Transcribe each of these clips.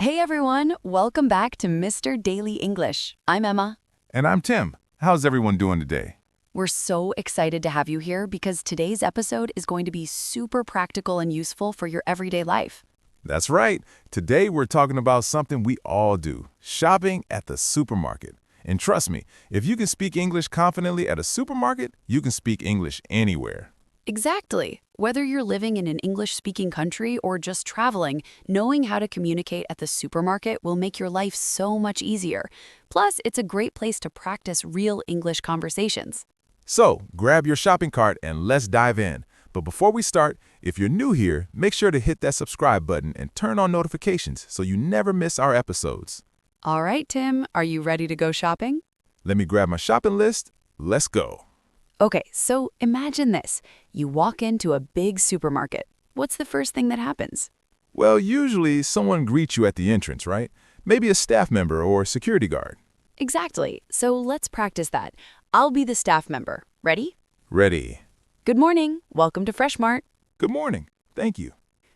Hey everyone, welcome back to Mr. Daily English. I'm Emma. And I'm Tim. How's everyone doing today? We're so excited to have you here because today's episode is going to be super practical and useful for your everyday life. That's right. Today we're talking about something we all do, shopping at the supermarket. And trust me, if you can speak English confidently at a supermarket, you can speak English anywhere. Exactly. Whether you're living in an English-speaking country or just traveling, knowing how to communicate at the supermarket will make your life so much easier. Plus, it's a great place to practice real English conversations. So, grab your shopping cart and let's dive in. But before we start, if you're new here, make sure to hit that subscribe button and turn on notifications so you never miss our episodes. All right, Tim, are you ready to go shopping? Let me grab my shopping list. Let's go. Okay, so imagine this. You walk into a big supermarket. What's the first thing that happens? Well, usually someone greets you at the entrance, right? Maybe a staff member or a security guard. Exactly. So let's practice that. I'll be the staff member. Ready? Ready. Good morning. Welcome to Fresh Mart. Good morning. Thank you.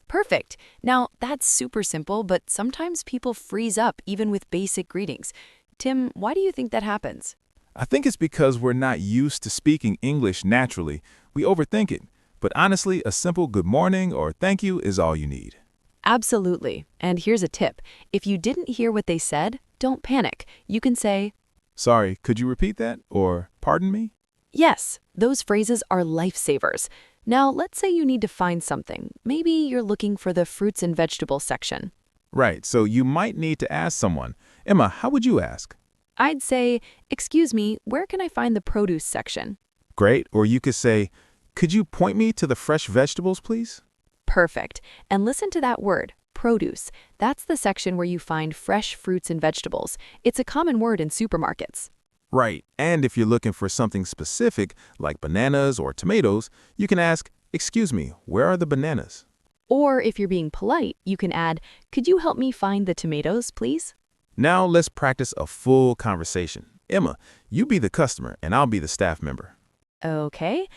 Perfect. Now, that's super simple, but sometimes people freeze up even with basic greetings. Tim, why do you think that happens? I think it's because we're not used to speaking English naturally. We overthink it. But honestly, a simple good morning or thank you is all you need. Absolutely. And here's a tip. If you didn't hear what they said, don't panic. You can say, Sorry, could you repeat that? Or pardon me? yes, those phrases are lifesavers. Now, let's say you need to find something. Maybe you're looking for the fruits and vegetables section. Right, so you might need to ask someone. Emma, how would you ask? I'd say, excuse me, where can I find the produce section? Great, or you could say, could you point me to the fresh vegetables, please? Perfect. And listen to that word, produce. That's the section where you find fresh fruits and vegetables. It's a common word in supermarkets. Right, and if you're looking for something specific, like bananas or tomatoes, you can ask, excuse me, where are the bananas? Or if you're being polite, you can add, could you help me find the tomatoes, please? Now let's practice a full conversation. Emma, you be the customer and I'll be the staff member. Okay.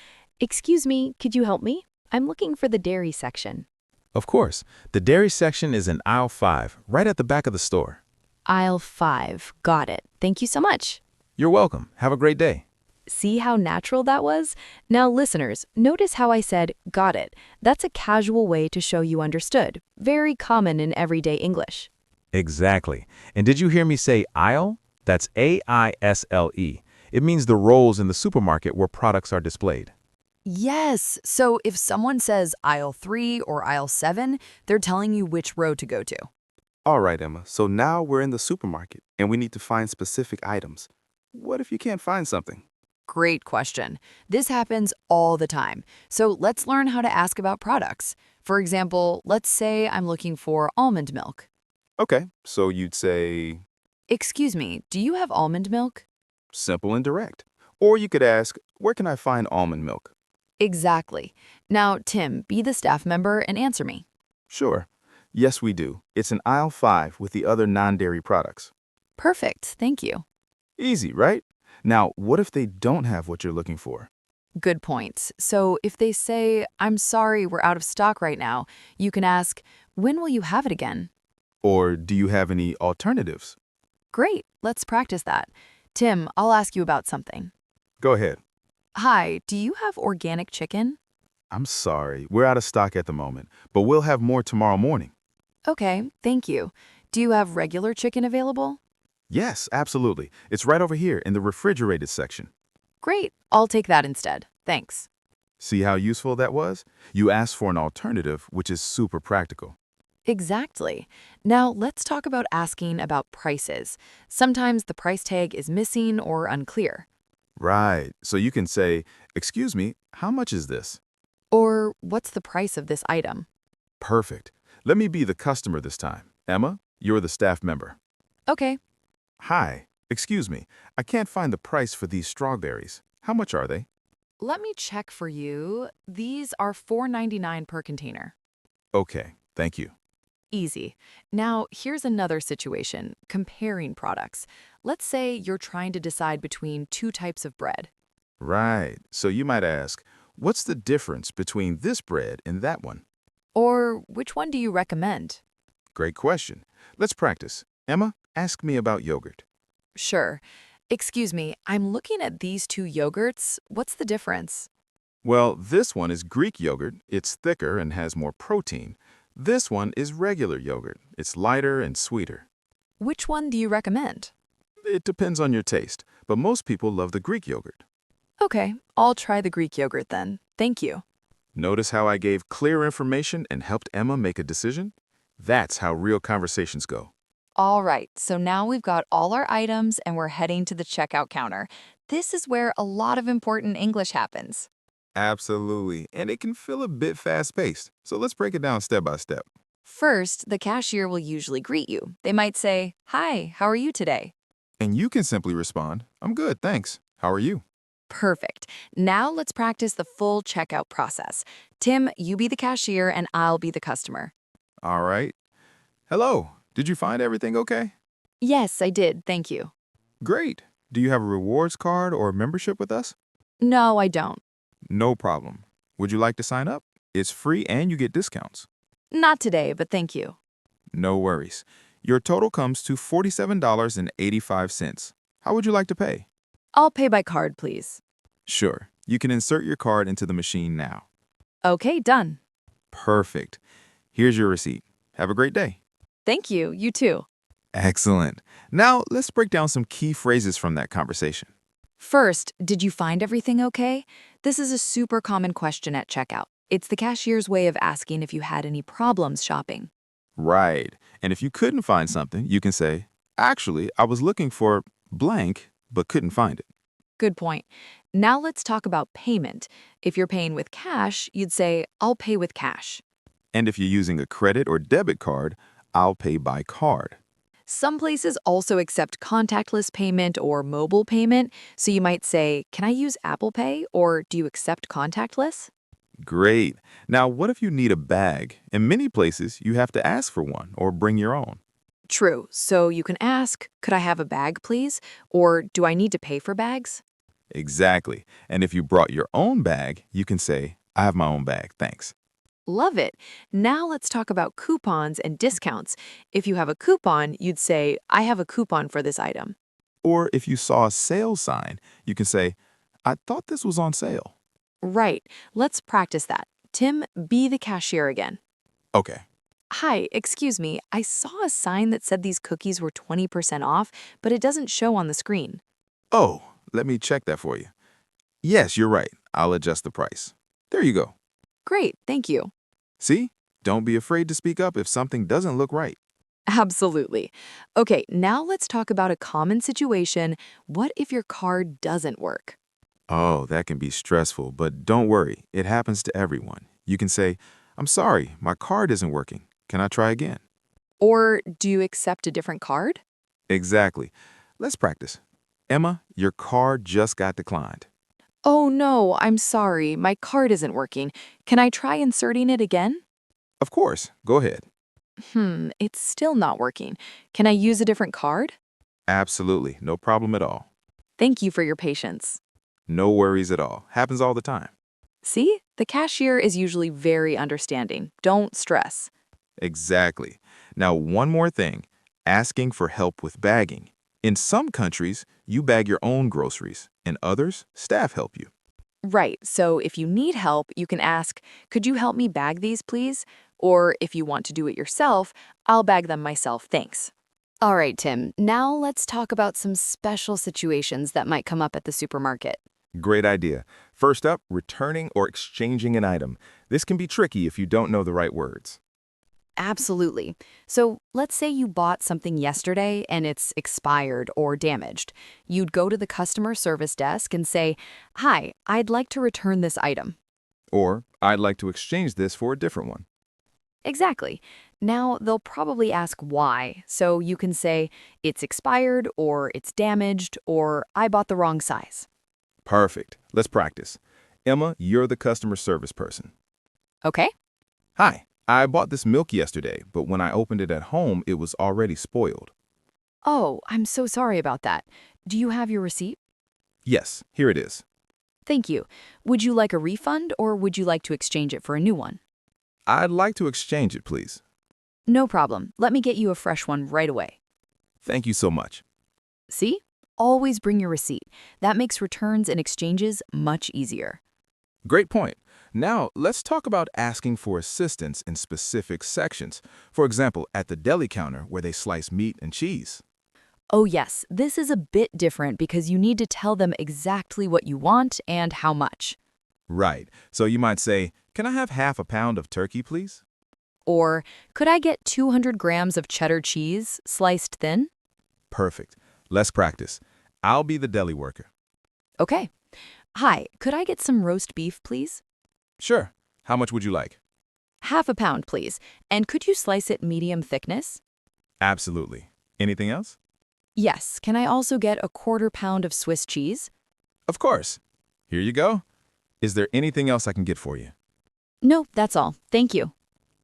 Excuse me, could you help me? I'm looking for the dairy section. Of course, the dairy section is in aisle 5, right at the back of the store. Aisle 5. Got it. Thank you so much. You're welcome. Have a great day. See how natural that was? Now, listeners, notice how I said, got it. That's a casual way to show you understood. Very common in everyday English. Exactly. And did you hear me say aisle? That's A-I-S-L-E. It means the rows in the supermarket where products are displayed. Yes, so if someone says aisle 3 or aisle 7, they're telling you which row to go to. All right, Emma. So now we're in the supermarket and we need to find specific items. What if you can't find something? Great question. This happens all the time. So let's learn how to ask about products. For example, let's say I'm looking for almond milk. Okay, so you'd say Excuse me, do you have almond milk? simple and direct. Or you could ask, where can I find almond milk? Exactly. Now, Tim, be the staff member and answer me. Sure. Yes, we do. It's in aisle 5 with the other non-dairy products. Perfect, thank you. Easy, right? Now, what if they don't have what you're looking for? Good point. So if they say, I'm sorry, we're out of stock right now, you can ask, when will you have it again? Or do you have any alternatives? Great, let's practice that. Tim, I'll ask you about something. Go ahead. Hi, do you have organic chicken? I'm sorry, we're out of stock at the moment, but we'll have more tomorrow morning. Okay, thank you. Do you have regular chicken available? Yes, absolutely. It's right over here in the refrigerated section. Great, I'll take that instead. Thanks. See how useful that was? You asked for an alternative, which is super practical. Exactly. Now let's talk about asking about prices. Sometimes the price tag is missing or unclear. Right. So you can say, excuse me, how much is this? Or what's the price of this item? Perfect. Let me be the customer this time. Emma, you're the staff member. Okay. Hi. Excuse me, I can't find the price for these strawberries. How much are they? Let me check for you. These are $4.99 per container. Okay, thank you. Easy. Now, here's another situation, comparing products. Let's say you're trying to decide between two types of bread. Right. So you might ask, what's the difference between this bread and that one? Or which one do you recommend? Great question. Let's practice. Emma, ask me about yogurt. Sure. Excuse me, I'm looking at these two yogurts. What's the difference? Well, this one is Greek yogurt. It's thicker and has more protein. This one is regular yogurt. It's lighter and sweeter. Which one do you recommend? It depends on your taste, but most people love the Greek yogurt. Okay, I'll try the Greek yogurt then. Thank you. Notice how I gave clear information and helped Emma make a decision? That's how real conversations go. All right, so now we've got all our items and we're heading to the checkout counter. This is where a lot of important English happens. Absolutely, and it can feel a bit fast-paced. So let's break it down step by step. First, the cashier will usually greet you. They might say, "Hi, how are you today?" And you can simply respond, I'm good, thanks. How are you? Perfect. Now let's practice the full checkout process. Tim, you be the cashier and I'll be the customer. All right. Hello, did you find everything okay? Yes, I did. Thank you. Great. Do you have a rewards card or membership with us? No, I don't. No problem. Would you like to sign up? It's free and you get discounts. Not today, but thank you. No worries. Your total comes to $47.85. How would you like to pay? I'll pay by card, please. Sure. You can insert your card into the machine now. Okay, done. Perfect. Here's your receipt. Have a great day. Thank you. You too. Excellent. Now, let's break down some key phrases from that conversation. First, did you find everything okay? This is a super common question at checkout. It's the cashier's way of asking if you had any problems shopping. Right. And if you couldn't find something, you can say, actually, I was looking for blank, but couldn't find it. Good point. Now let's talk about payment. If you're paying with cash, you'd say, "I'll pay with cash." And if you're using a credit or debit card, I'll pay by card. Some places also accept contactless payment or mobile payment, so you might say, "Can I use Apple Pay?" or "Do you accept contactless?" Great. Now, what if you need a bag? In many places, you have to ask for one or bring your own. True. So you can ask, "Could I have a bag, please?" or "Do I need to pay for bags?" Exactly. And if you brought your own bag, you can say, I have my own bag, thanks. Love it. Now let's talk about coupons and discounts. If you have a coupon, you'd say, "I have a coupon for this item." Or if you saw a sale sign, you can say, I thought this was on sale. Right. Let's practice that. Tim, be the cashier again. Okay. Hi, excuse me. I saw a sign that said these cookies were 20% off, but it doesn't show on the screen. Oh, let me check that for you. Yes, you're right. I'll adjust the price. There you go. Great, thank you. See? Don't be afraid to speak up if something doesn't look right. Absolutely. Okay, now let's talk about a common situation. What if your card doesn't work? Oh, that can be stressful, but don't worry. It happens to everyone. You can say, I'm sorry, my card isn't working. Can I try again? Or do you accept a different card? Exactly. Let's practice. Emma, your card just got declined. Oh no, I'm sorry, my card isn't working. Can I try inserting it again? Of course. Go ahead. It's still not working. Can I use a different card? Absolutely. No problem at all. Thank you for your patience. No worries at all. Happens all the time. See, the cashier is usually very understanding. Don't stress. Exactly. Now, one more thing. Asking for help with bagging. In some countries, you bag your own groceries. In others, staff help you. Right, so if you need help, you can ask, "Could you help me bag these, please?" Or if you want to do it yourself, "I'll bag them myself, thanks." All right, Tim, now let's talk about some special situations that might come up at the supermarket. Great idea. First up, returning or exchanging an item. This can be tricky if you don't know the right words. Absolutely. So let's say you bought something yesterday and it's expired or damaged. You'd go to the customer service desk and say, "Hi, I'd like to return this item." Or, I'd like to exchange this for a different one. Exactly. Now they'll probably ask why, so you can say, "It's expired," or "It's damaged," or "I bought the wrong size." Perfect. Let's practice. Emma, you're the customer service person. Okay? Hi, I bought this milk yesterday, but when I opened it at home, it was already spoiled. Oh, I'm so sorry about that. Do you have your receipt? Yes, here it is. Thank you. Would you like a refund or would you like to exchange it for a new one? I'd like to exchange it, please. No problem. Let me get you a fresh one right away. Thank you so much. See? Always bring your receipt. That makes returns and exchanges much easier. Great point. Now, let's talk about asking for assistance in specific sections. For example, at the deli counter where they slice meat and cheese. Oh yes, this is a bit different because you need to tell them exactly what you want and how much. Right. So you might say, "Can I have half a pound of turkey, please?" Or, could I get 200 grams of cheddar cheese, sliced thin? Perfect. Let's practice. I'll be the deli worker. Okay. Hi, could I get some roast beef, please? Sure. How much would you like? Half a pound, please. And could you slice it medium thickness? Absolutely. Anything else? Yes. Can I also get a quarter-pound of Swiss cheese? Of course. Here you go. Is there anything else I can get for you? No, that's all. Thank you.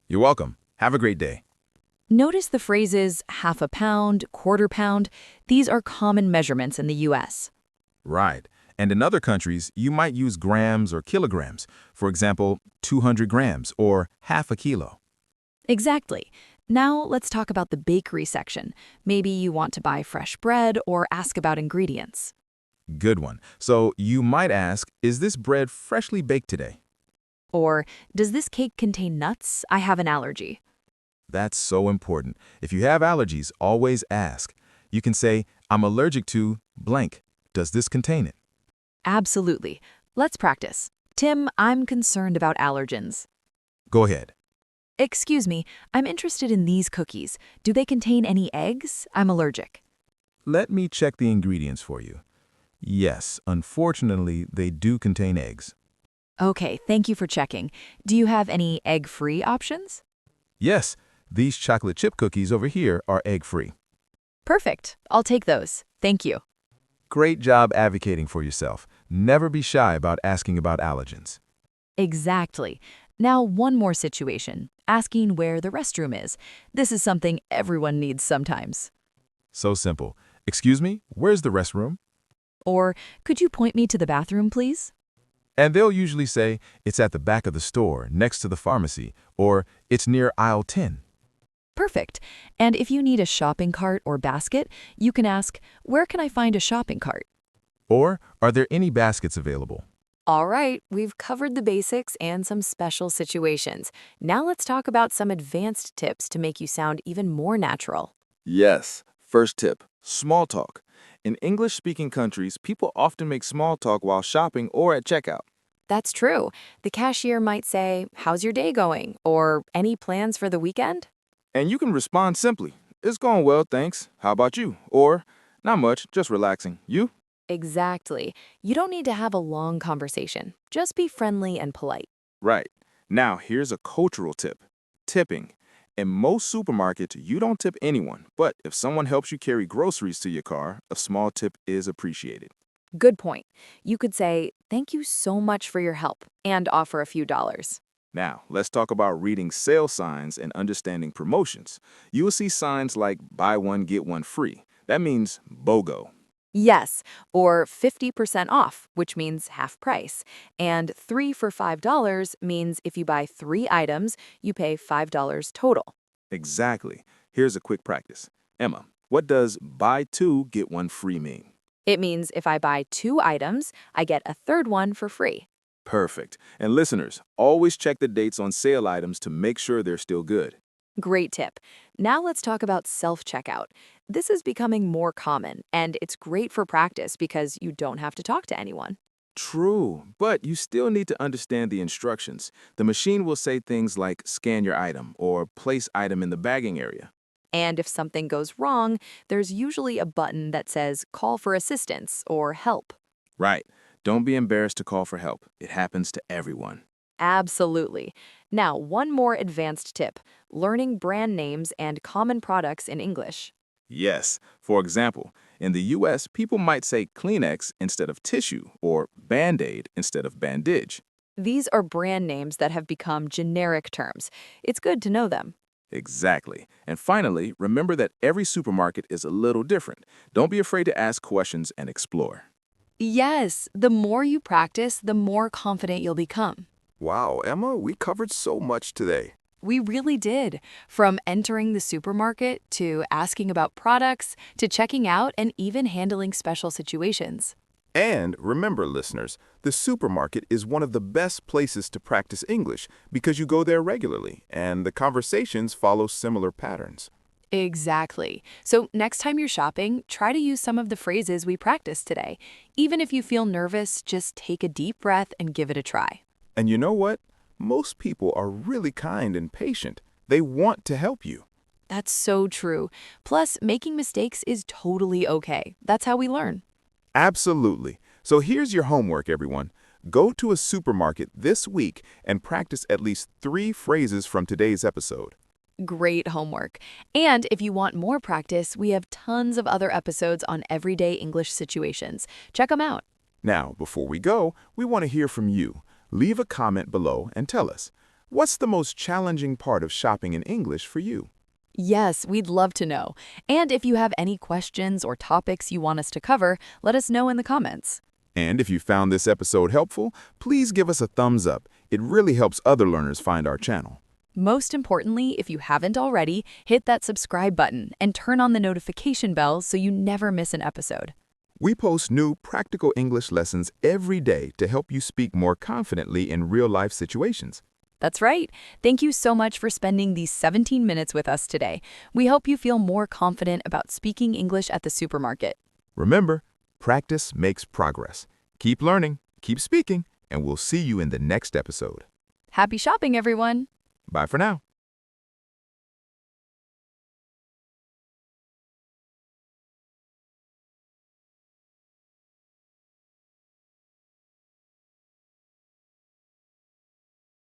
You're welcome. Have a great day. Notice the phrases half a pound, quarter pound. These are common measurements in the U.S. Right. And in other countries, you might use grams or kilograms. For example, 200 grams or half a kilo. Exactly. Now let's talk about the bakery section. Maybe you want to buy fresh bread or ask about ingredients. Good one. So you might ask, is this bread freshly baked today? Or, does this cake contain nuts? I have an allergy. That's so important. If you have allergies, always ask. You can say, I'm allergic to blank. Does this contain it? Absolutely. Let's practice. Tim, I'm concerned about allergens. Go ahead. Excuse me, I'm interested in these cookies. Do they contain any eggs? I'm allergic. Let me check the ingredients for you. Yes, unfortunately, they do contain eggs. Okay, thank you for checking. Do you have any egg-free options? Yes, these chocolate chip cookies over here are egg-free. Perfect. I'll take those. Thank you. Great job advocating for yourself. Never be shy about asking about allergens. Exactly. Now, one more situation. Asking where the restroom is. This is something everyone needs sometimes. So simple. Excuse me, where's the restroom? Or, could you point me to the bathroom, please? And they'll usually say, it's at the back of the store, next to the pharmacy, or it's near aisle 10. Perfect. And if you need a shopping cart or basket, you can ask, where can I find a shopping cart? Or, are there any baskets available? All right, we've covered the basics and some special situations. Now let's talk about some advanced tips to make you sound even more natural. Yes. First tip, small talk. In English-speaking countries, people often make small talk while shopping or at checkout. That's true. The cashier might say, how's your day going? Or any plans for the weekend? And you can respond simply, it's going well, thanks. How about you? Or, not much, just relaxing. You? Exactly. You don't need to have a long conversation. Just be friendly and polite. Right. Now, here's a cultural tip. Tipping. In most supermarkets, you don't tip anyone, but if someone helps you carry groceries to your car, a small tip is appreciated. Good point. You could say, thank you so much for your help, and offer a few dollars. Now, let's talk about reading sale signs and understanding promotions. You will see signs like buy one, get one free. That means BOGO. Yes, or 50% off, which means half price. And 3 for $5 means if you buy 3 items, you pay $5 total. Exactly. Here's a quick practice. Emma, what does buy two, get one free mean? It means if I buy 2 items, I get a third one for free. Perfect. And listeners, always check the dates on sale items to make sure they're still good. Great tip. Now let's talk about self-checkout. This is becoming more common, and it's great for practice because you don't have to talk to anyone. True, but you still need to understand the instructions. The machine will say things like scan your item or place item in the bagging area. And if something goes wrong, there's usually a button that says call for assistance or help. Right. Don't be embarrassed to call for help. It happens to everyone. Absolutely. Now, one more advanced tip, learning brand names and common products in English. Yes. For example, in the US, people might say Kleenex instead of tissue or Band-Aid instead of bandage. These are brand names that have become generic terms. It's good to know them. Exactly. And finally, remember that every supermarket is a little different. Don't be afraid to ask questions and explore. Yes, the more you practice, the more confident you'll become. Wow, Emma, we covered so much today. We really did. From entering the supermarket to asking about products to checking out and even handling special situations. And remember, listeners, the supermarket is one of the best places to practice English because you go there regularly and the conversations follow similar patterns. Exactly. So next time you're shopping, try to use some of the phrases we practiced today. Even if you feel nervous, just take a deep breath and give it a try. And you know what? Most people are really kind and patient. They want to help you. That's so true. Plus, making mistakes is totally okay. That's how we learn. Absolutely. So here's your homework, everyone. Go to a supermarket this week and practice at least 3 phrases from today's episode. Great homework. And if you want more practice, we have tons of other episodes on everyday English situations. Check them out. Now, before we go, we want to hear from you. Leave a comment below and tell us, what's the most challenging part of shopping in English for you? Yes, we'd love to know. And if you have any questions or topics you want us to cover, let us know in the comments. And if you found this episode helpful, please give us a thumbs up. It really helps other learners find our channel. Most importantly, if you haven't already, hit that subscribe button and turn on the notification bell so you never miss an episode. We post new practical English lessons every day to help you speak more confidently in real-life situations. That's right. Thank you so much for spending these 17 minutes with us today. We hope you feel more confident about speaking English at the supermarket. Remember, practice makes progress. Keep learning, keep speaking, and we'll see you in the next episode. Happy shopping, everyone! Bye for now.